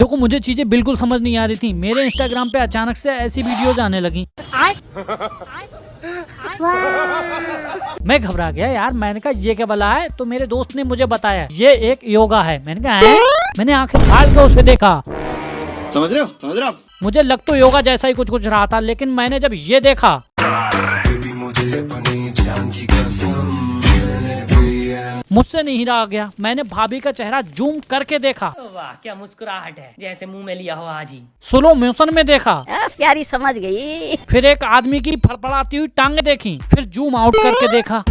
देखो मुझे चीजें बिल्कुल समझ नहीं आ रही थी, मेरे इंस्टाग्राम पे अचानक से ऐसी वीडियोज आने लगी। मैं घबरा गया यार, मैंने कहा ये क्या बला है, तो मेरे दोस्त ने मुझे बताया ये एक योगा है। मैंने कहा है? मैंने आंखें फाड़ के उसे देखा। समझ रहे हो आप? मुझे लग तो योगा जैसा ही कुछ रहा था, लेकिन मैंने जब ये देखा मुझसे नहीं रहा गया। मैंने भाभी का चेहरा जूम करके देखा। वाह क्या मुस्कुराहट है, जैसे मुंह में लिया हो आज ही। स्लो मोशन में देखा। प्यारी समझ गई। फिर एक आदमी की फड़फड़ाती हुई टांगे देखी, फिर जूम आउट करके देखा।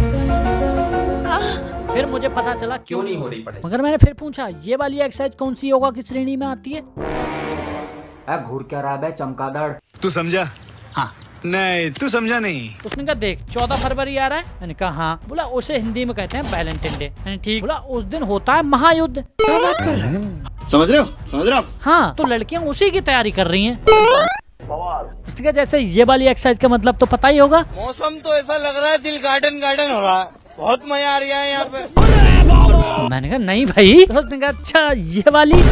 फिर मुझे पता चला क्यों नहीं हो रही पड़े। मगर मैंने फिर पूछा ये वाली एक्सरसाइज कौन सी योगा की श्रेणी में आती है? घूर क्या रहा है चमगादड़। तू समझा? हाँ। नहीं तू समझा नहीं। उसने कहा देख 14 फरवरी आ रहा है। मैंने कहा हाँ। बोला उसे हिंदी में कहते हैं वैलेंटाइन डे। मैंने ठीक। बोला उस दिन होता है महायुद्ध। समझ रहे हो आप? हाँ, तो लड़कियां उसी की तैयारी कर रही हैं। उसने कहा जैसे ये वाली एक्सरसाइज का मतलब तो पता ही होगा। मौसम तो ऐसा लग रहा है दिल गार्डन गार्डन हो रहा है, बहुत मजा आ रहा है यहाँ पे। मैंने कहा नहीं भाई। तो उसने कहा अच्छा ये वाली।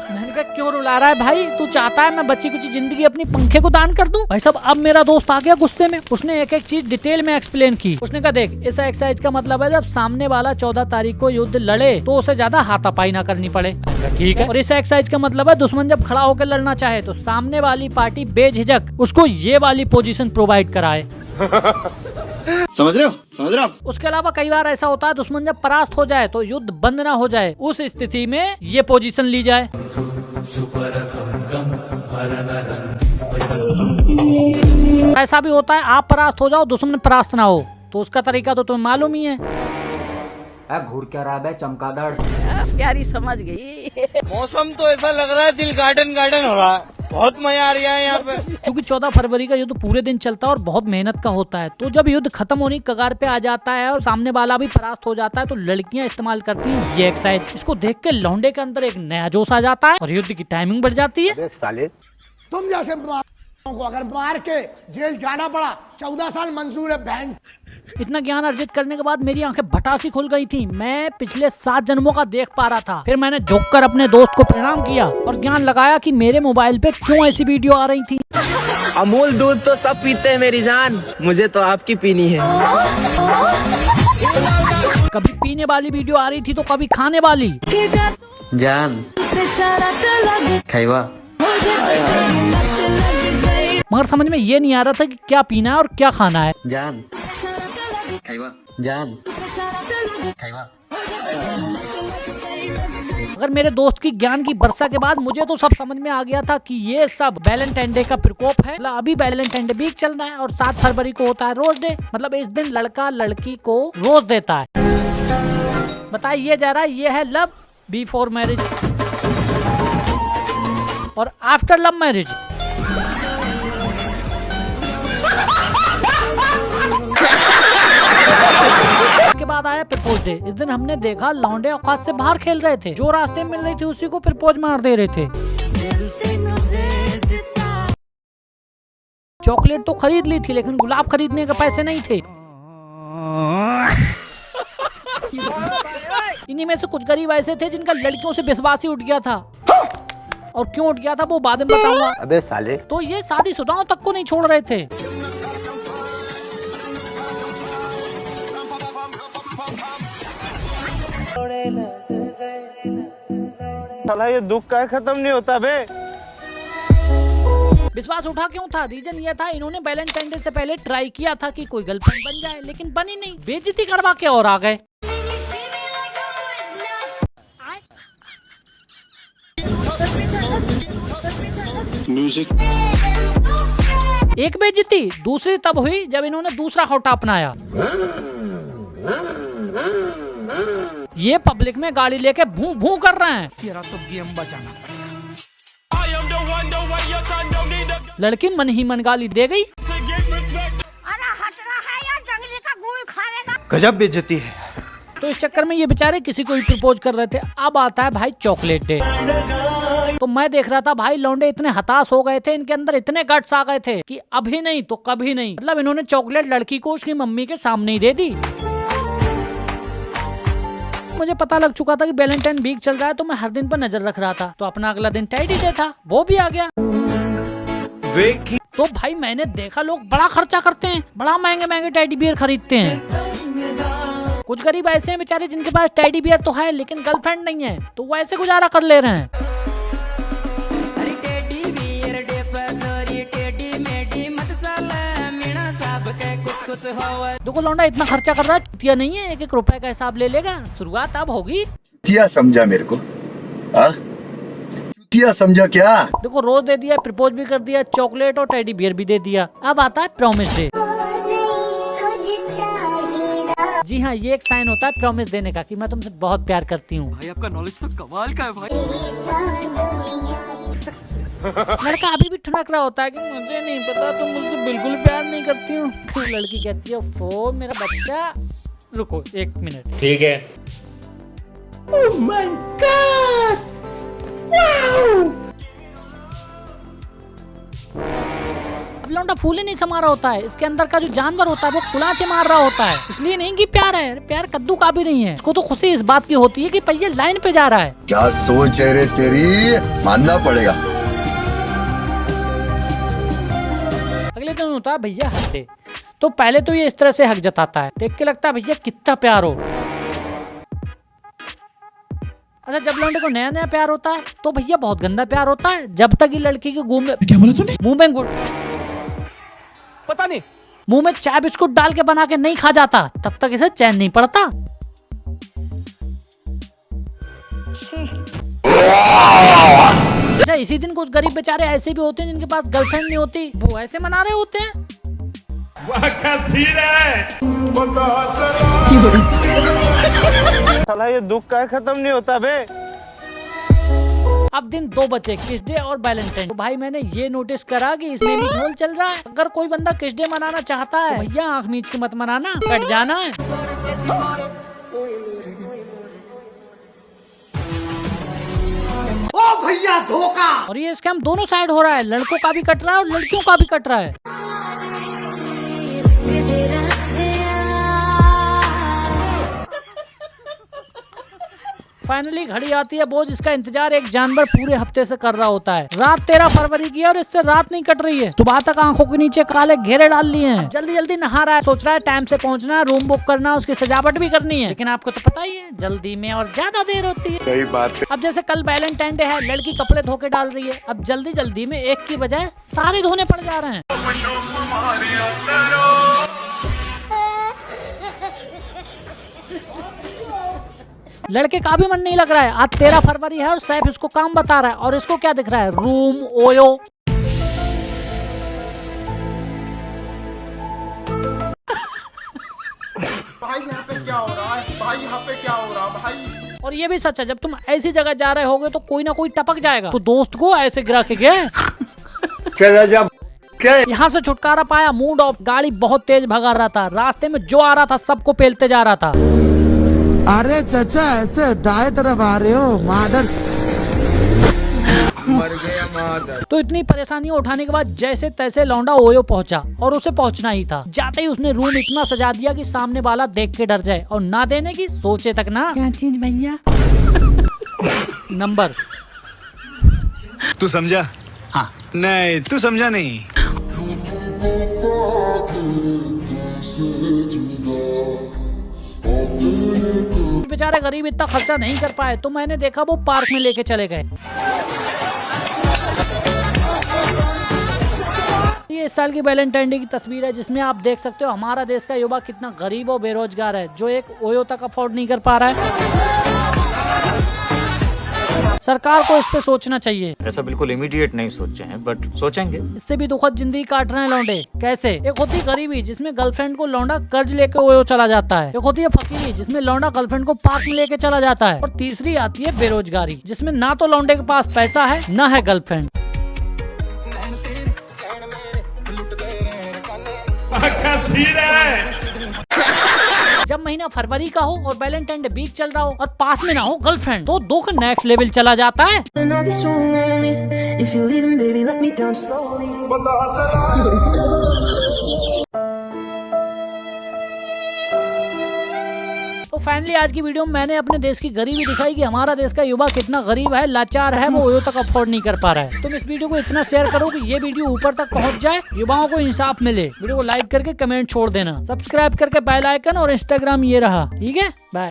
मैंने कहा क्यों रुला रहा है भाई, तू चाहता है मैं बच्ची कुछ जिंदगी अपनी पंखे को दान कर दूं? भाई साहब अब मेरा दोस्त आ गया गुस्से में। उसने एक एक चीज डिटेल में एक्सप्लेन की। उसने कहा देख इस एक्सरसाइज का मतलब है जब सामने वाला 14 तारीख को युद्ध लड़े तो उसे ज्यादा हाथापाई ना करनी पड़े। ठीक है। और इस एक्सरसाइज का मतलब है दुश्मन जब खड़ा होकर लड़ना चाहे तो सामने वाली पार्टी बेझिझक उसको ये वाली पोजीशन प्रोवाइड कराए। समझ रहे हो आप? उसके अलावा कई बार ऐसा होता है दुश्मन जब परास्त हो जाए तो युद्ध बंद ना हो जाए, उस स्थिति में ये पोजीशन ली जाए। ऐसा भी होता है आप परास्त हो जाओ दुश्मन परास्त ना हो, तो उसका तरीका तो तुम्हें मालूम ही है। घूर क्या रहा है चमगादड़। प्यारी समझ गई। मौसम तो ऐसा लग रहा है दिल गार्डन गार्डन हो रहा है, बहुत मजा आ रहा है यहाँ पे। क्योंकि 14 फरवरी का युद्ध पूरे दिन चलता है और बहुत मेहनत का होता है, तो जब युद्ध खत्म होने की कगार पे आ जाता है और सामने वाला भी परास्त हो जाता है तो लड़कियां इस्तेमाल करती हैं ये एक्सरसाइज। इसको देख के लौंडे के अंदर एक नया जोश आ जाता है और युद्ध की टाइमिंग बढ़ जाती है। साले तुम जैसे को अगर मार के जेल जाना पड़ा 14 साल मंजूर है बहन। इतना ज्ञान अर्जित करने के बाद मेरी आंखें भटासी खुल गई थी। मैं पिछले 7 जन्मों का देख पा रहा था। फिर मैंने झुककर अपने दोस्त को प्रणाम किया और ज्ञान लगाया कि मेरे मोबाइल पे क्यों ऐसी वीडियो आ रही थी। अमूल दूध तो सब पीते हैं मेरी जान, मुझे तो आपकी पीनी है। कभी पीने वाली वीडियो आ रही थी तो कभी खाने वाली। जान खैवा। मगर समझ में ये नहीं आ रहा था कि क्या पीना है और क्या खाना है। जान खैवा। जान खैवा। अगर मेरे दोस्त की ज्ञान की वर्षा के बाद मुझे तो सब समझ में आ गया था कि ये सब वैलेंटाइन डे का प्रकोप है। मतलब अभी वैलेंटाइन डे वीक चल रहा है और 7 फरवरी को होता है रोज डे। मतलब इस दिन लड़का लड़की को रोज देता है। बताइए जरा ये है लव बिफोर मैरिज और आफ्टर लव मैरिज। इसके बाद आया प्रपोज डे। इस दिन हमने देखा लौंडे औकात से बाहर खेल रहे थे, जो रास्ते में मिल रही थी उसी को प्रपोज मार दे रहे थे। चॉकलेट तो खरीद ली थी लेकिन गुलाब खरीदने के पैसे नहीं थे। इन्हीं में से कुछ गरीब ऐसे थे जिनका लड़कियों से विश्वास ही उठ गया था, और क्यों उठ गया था वो बाद में बताऊंगा। अबे साले तो ये शादीशुदाओं तक को नहीं छोड़ रहे थे। साला ये दुख का खत्म नहीं होता बे। विश्वास उठा क्यों था? रीजन ये था इन्होंने वैलेंटाइन डे से पहले ट्राई किया था कि कोई गर्लफ्रेंड बन जाए, लेकिन बनी नहीं। बेइज्जती करवा के और आ गए। म्यूजिक। एक बेइज्जती दूसरी तब हुई जब इन्होंने दूसरा हौटा अपनाया। ये पब्लिक में गाड़ी लेके भू भू कर रहे हैं। तेरा तो गेम बचाना पड़ेगा। लड़की मन ही मन गाली दे गई। अरे हट रहा है यार, जंगली का गूल खाएगा। गजब बेइज्जती है। तो इस चक्कर में ये बेचारे किसी को भी प्रपोज कर रहे थे। अब आता है भाई चॉकलेट डे। तो मैं देख रहा था भाई लौंडे इतने हताश हो गए थे, इनके अंदर इतने गट्स आ गए थे कि अभी नहीं तो कभी नहीं। मतलब इन्होंने चॉकलेट लड़की को उसकी मम्मी के सामने ही दे दी। मुझे पता लग चुका था कि वैलेंटाइन वीक चल रहा है, तो मैं हर दिन पर नजर रख रहा था। तो अपना अगला दिन टेडी डे था, वो भी आ गया। तो भाई मैंने देखा लोग बड़ा खर्चा करते हैं, बड़ा महंगे महंगे टेडी बियर खरीदते हैं। कुछ गरीब ऐसे हैं बेचारे जिनके पास टेडी बियर तो है लेकिन गर्लफ्रेंड नहीं है, तो वो ऐसे गुजारा कर ले रहे हैं। देखो लौंडा इतना खर्चा कर रहा है, नहीं है, 1-1 रुपए का हिसाब ले लेगा। शुरुआत अब होगी। चुतिया समझा मेरे को, चुतिया समझा क्या? देखो रोज दे दिया, प्रपोज भी कर दिया, चॉकलेट और टेडी बियर भी दे दिया। अब आता है प्रॉमिस डे। जी हाँ, ये एक साइन होता है प्रॉमिस देने का कि मैं तुमसे बहुत प्यार करती हूँ। भाई आपका नॉलेज तो कमाल का है भाई। लड़का अभी भी ठुनक रहा होता है कि मुझे नहीं पता, तुम मुझसे बिल्कुल प्यार नहीं करती हूँ। लड़की कहती है फो मेरा बच्चा, रुको 1 मिनट। ठीक है। Oh my God! Wow! अब लौंडा फूल ही नहीं समा रहा होता है, इसके अंदर का जो जानवर होता है वो कुलाचे मार रहा होता है। इसलिए नहीं कि प्यार है, प्यार कद्दू का भी नहीं है। इसको तो खुशी इस बात की होती है कि पहिया लाइन पे जा रहा है। क्या सोच है रे तेरी, मानना पड़ेगा। अगले दिन होता है भैया हक डे। तो पहले तो ये इस तरह से हक जताता है, देख के लगता है भैया कितना प्यार हो। अच्छा जब लौंडे को नया नया प्यार होता है तो भैया बहुत गंदा प्यार होता है। जब तक ये लड़की के मुंह में गुड़ पता नहीं, मुंह में चाय बिस्कुट डाल के बना के नहीं खा जाता, तब तक इसे चैन नहीं पड़ता। अच्छा इसी दिन कुछ गरीब बेचारे ऐसे भी होते हैं जिनके पास गर्लफ्रेंड नहीं होती, वो ऐसे मना रहे होते हैं। साला ये दुख का खत्म नहीं होता बे। अब दिन 2 बचे, किस डे और वैलेंटाइन। तो भाई मैंने ये नोटिस करा कि इसमें भी ढोल चल रहा है। अगर कोई बंदा किस डे मनाना चाहता है तो भैया आंख मीच के मत मनाना, कट जाना है। ओ भैया धोखा। और ये स्कैम दोनों साइड हो रहा है, लड़कों का भी कट रहा है और लड़कियों का भी कट रहा है। फाइनली घड़ी आती है बोझ, इसका इंतजार एक जानवर पूरे हफ्ते से कर रहा होता है। रात 13 फरवरी की है और इससे रात नहीं कट रही है। सुबह तक आंखों के नीचे काले घेरे डाल लिए हैं। जल्दी जल्दी नहा रहा है, सोच रहा है टाइम से पहुंचना है, रूम बुक करना है, उसकी सजावट भी करनी है। लेकिन आपको तो पता ही है जल्दी में और ज्यादा देर होती है। सही बात है। अब जैसे कल वैलेंटाइन डे है, लड़की कपड़े धो के डाल रही है। अब जल्दी जल्दी में एक की बजाय सारे धोने पड़ जा रहे हैं। लड़के का भी मन नहीं लग रहा है। आज 13 फरवरी है और सैफ इसको काम बता रहा है और इसको क्या दिख रहा है, रूम ओयो। भाई यहाँ पे क्या हो रहा है, भाई यहाँ पे क्या हो रहा है भाई। और ये भी सच है, जब तुम ऐसी जगह जा रहे होगे तो कोई ना कोई टपक जाएगा। तो दोस्त को ऐसे गिरा के गए। यहाँ से छुटकारा पाया, मूड ऑफ। गाड़ी बहुत तेज भगा रहा था, रास्ते में जो आ रहा था सबको पेलते जा रहा था। अरे चाचा ऐसे दाएं तरफ आ रहे हो, मादर मर गया मादर। तो इतनी परेशानियां उठाने के बाद जैसे तैसे लौंडा ओयो पहुंचा और उसे पहुंचना ही था। जाते ही उसने रूम इतना सजा दिया कि सामने वाला देख के डर जाए और ना देने की सोचे तक ना। क्या चीज भैया? नंबर। तू समझा? हाँ। नहीं तू समझा नहीं। बेचारे गरीब इतना खर्चा नहीं कर पाए तो मैंने देखा वो पार्क में लेके चले गए। ये इस साल की वैलेंटाइन डे की तस्वीर है जिसमें आप देख सकते हो हमारा देश का युवा कितना गरीब और बेरोजगार है, जो एक ओयो तक अफोर्ड नहीं कर पा रहा है। सरकार को इस पे सोचना चाहिए। ऐसा बिल्कुल इमीडिएट नहीं सोचे हैं बट सोचेंगे। इससे भी दुखद जिंदगी काट रहे हैं लौंडे। कैसे? एक होती गरीबी जिसमें गर्लफ्रेंड को लौंडा कर्ज लेके ओयो चला जाता है। एक होती है फकीरी जिसमें लौंडा गर्लफ्रेंड को पार्क में लेके चला जाता है। और तीसरी आती है बेरोजगारी जिसमें ना तो लौंडे के पास पैसा है ना है गर्लफ्रेंड। जब महीना फरवरी का हो और वैलेंटाइन डे वीक चल रहा हो और पास में ना हो गर्लफ्रेंड तो दुख नेक्स्ट लेवल चला जाता है। तो फाइनली आज की वीडियो में मैंने अपने देश की गरीबी दिखाई कि हमारा देश का युवा कितना गरीब है, लाचार है, वो ओयो तक अफोर्ड नहीं कर पा रहा है। तुम इस वीडियो को इतना शेयर करो कि ये वीडियो ऊपर तक पहुंच जाए, युवाओं को इंसाफ मिले। वीडियो को लाइक करके कमेंट छोड़ देना, सब्सक्राइब करके बेल आइकन और इंस्टाग्राम ये रहा। ठीक है, बाय।